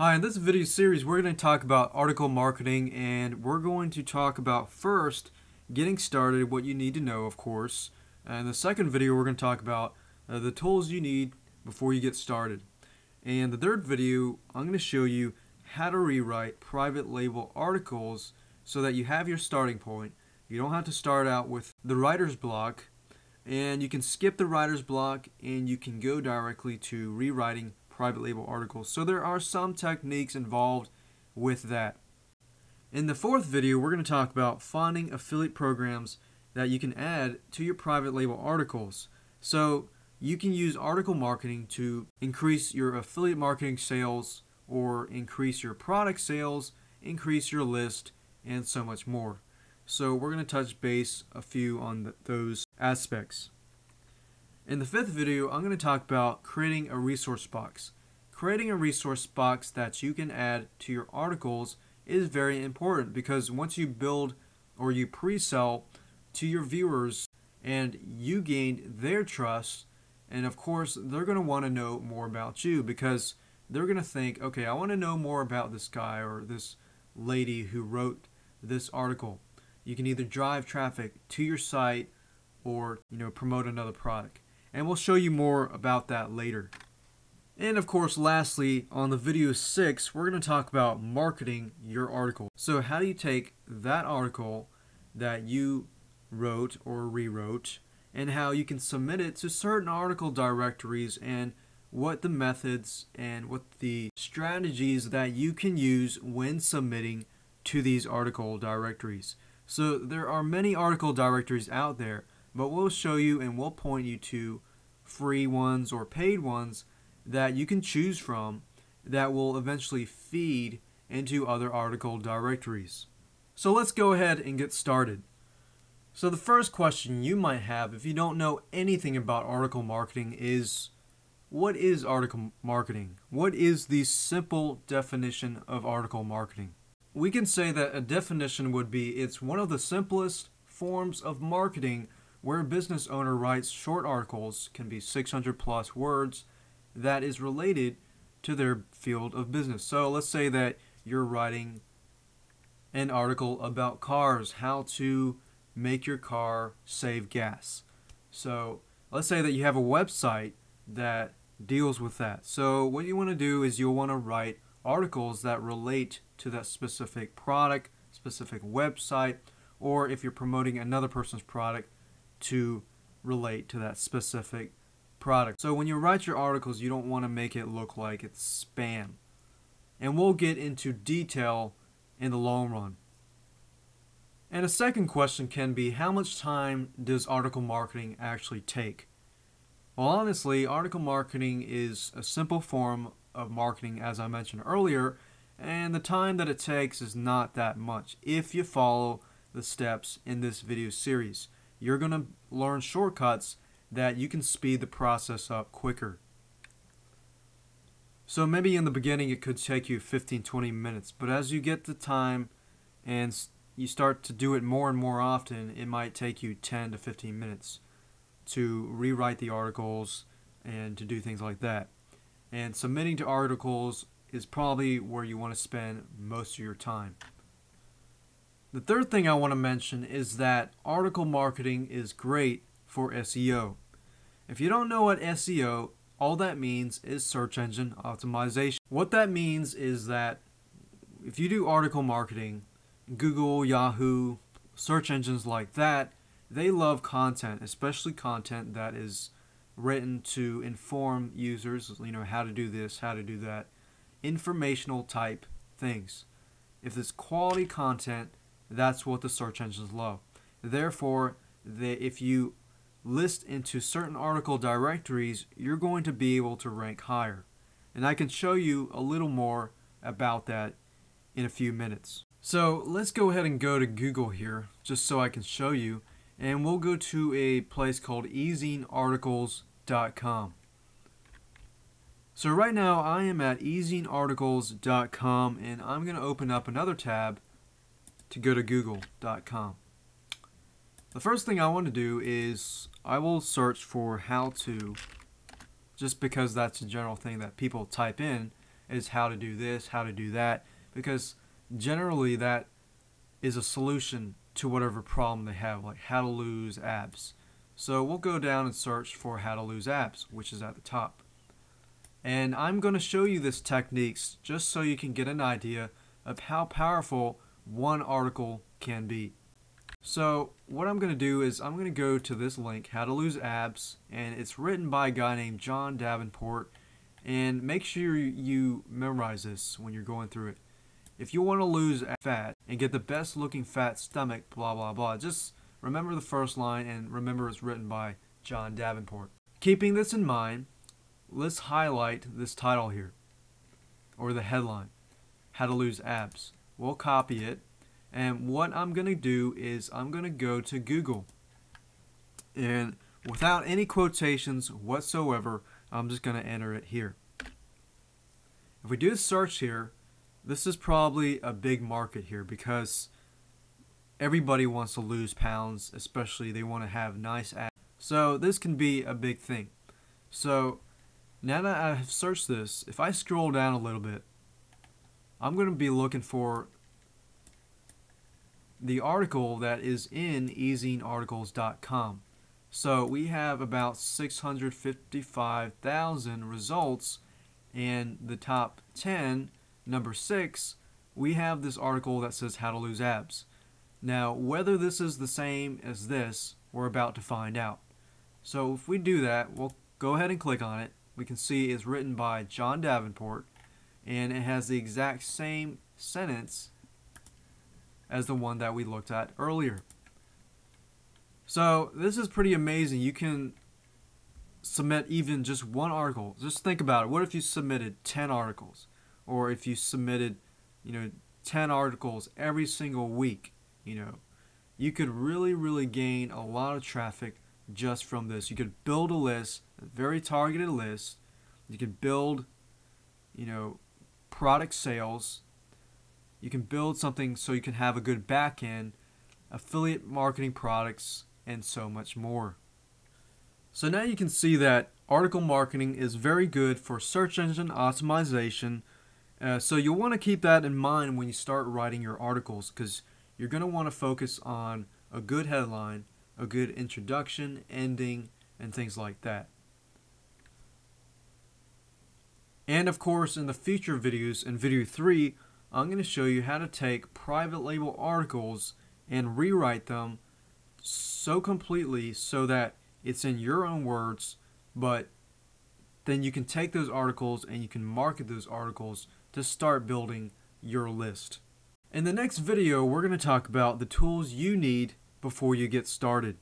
Hi, in this video series, we're going to talk about article marketing, and we're going to talk about first getting started, what you need to know, of course. And the second video, we're going to talk about the tools you need before you get started. And the third video, I'm going to show you how to rewrite private label articles so that you have your starting point. You don't have to start out with the writer's block, and you can skip the writer's block and you can go directly to rewriting private label articles. So there are some techniques involved with that. In the fourth video, we're going to talk about finding affiliate programs that you can add to your private label articles. So you can use article marketing to increase your affiliate marketing sales or increase your product sales, increase your list, and so much more. So we're going to touch base a few on those aspects. In the fifth video, I'm going to talk about creating a resource box. Creating a resource box that you can add to your articles is very important because once you build or you pre-sell to your viewers and you gain their trust, and of course they're going to want to know more about you because they're going to think, okay, I want to know more about this guy or this lady who wrote this article. You can either drive traffic to your site or promote another product. And we'll show you more about that later. And of course, lastly, on the video 6, we're going to talk about marketing your article. So how do you take that article that you wrote or rewrote and how you can submit it to certain article directories and what the methods and what the strategies that you can use when submitting to these article directories. So there are many article directories out there, but we'll show you and we'll point you to free ones or paid ones that you can choose from that will eventually feed into other article directories. So let's go ahead and get started. So the first question you might have if you don't know anything about article marketing is, what is article marketing? What is the simple definition of article marketing? We can say that a definition would be it's one of the simplest forms of marketing where a business owner writes short articles, can be 600 plus words, that is related to their field of business. So let's say that you're writing an article about cars, how to make your car save gas. So let's say that you have a website that deals with that. So what you want to do is you'll want to write articles that relate to that specific product, specific website, or if you're promoting another person's product, to relate to that specific product. So when you write your articles, you don't want to make it look like it's spam. And we'll get into detail in the long run. And a second question can be, how much time does article marketing actually take? Well, honestly, article marketing is a simple form of marketing, as I mentioned earlier, and the time that it takes is not that much if you follow the steps in this video series. You're going to learn shortcuts that you can speed the process up quicker. So maybe in the beginning it could take you 15-20 minutes, but as you get the time and you start to do it more and more often, it might take you 10 to 15 minutes to rewrite the articles and to do things like that. And submitting to articles is probably where you want to spend most of your time. The third thing I want to mention is that article marketing is great for SEO. If you don't know what SEO, all that means is search engine optimization. What that means is that if you do article marketing, Google, Yahoo, search engines like that, they love content, especially content that is written to inform users, how to do this, how to do that, informational type things. If it's quality content, that's what the search engines love. Therefore, if you list into certain article directories, you're going to be able to rank higher. And I can show you a little more about that in a few minutes. So let's go ahead and go to Google here, just so I can show you. And we'll go to a place called ezinearticles.com. So right now I am at ezinearticles.com, and I'm going to open up another tab to go to google.com. The first thing I want to do is I will search for how to, just because that's a general thing that people type in, is how to do this, how to do that, because generally that is a solution to whatever problem they have, like how to lose abs. So we'll go down and search for how to lose abs, which is at the top. And I'm going to show you this techniques just so you can get an idea of how powerful one article can be. So what I'm going to do is I'm going to go to this link, How to Lose Abs, and it's written by a guy named John Davenport. And make sure you memorize this when you're going through it. If you want to lose fat and get the best looking fat stomach, blah blah blah, just remember the first line and remember it's written by John Davenport. Keeping this in mind, let's highlight this title here, or the headline, How to Lose Abs. We'll copy it, and what I'm going to do is I'm going to go to Google, and without any quotations whatsoever, I'm just going to enter it here. If we do a search here, this is probably a big market here because everybody wants to lose pounds, especially they want to have nice abs. So this can be a big thing. So now that I have searched this, if I scroll down a little bit, I'm going to be looking for the article that is in EasyArticles.com. So we have about 655,000 results, and the top 10, number 6, we have this article that says how to lose abs. Now, whether this is the same as this, we're about to find out. So if we do that, we'll go ahead and click on it. We can see it's written by John Davenport, and it has the exact same sentence as the one that we looked at earlier. So this is pretty amazing. You can submit even just one article. Just think about it. What if you submitted 10 articles? Or if you submitted, 10 articles every single week, you could really gain a lot of traffic just from this. You could build a list, a very targeted list. You could build, product sales. You can build something so you can have a good back end, affiliate marketing products, and so much more. So now you can see that article marketing is very good for search engine optimization. So you'll want to keep that in mind when you start writing your articles, because you're going to want to focus on a good headline, a good introduction, ending, and things like that. And of course, in the future videos, in video 3, I'm going to show you how to take private label articles and rewrite them so completely so that it's in your own words, but then you can take those articles and you can market those articles to start building your list. In the next video, we're going to talk about the tools you need before you get started.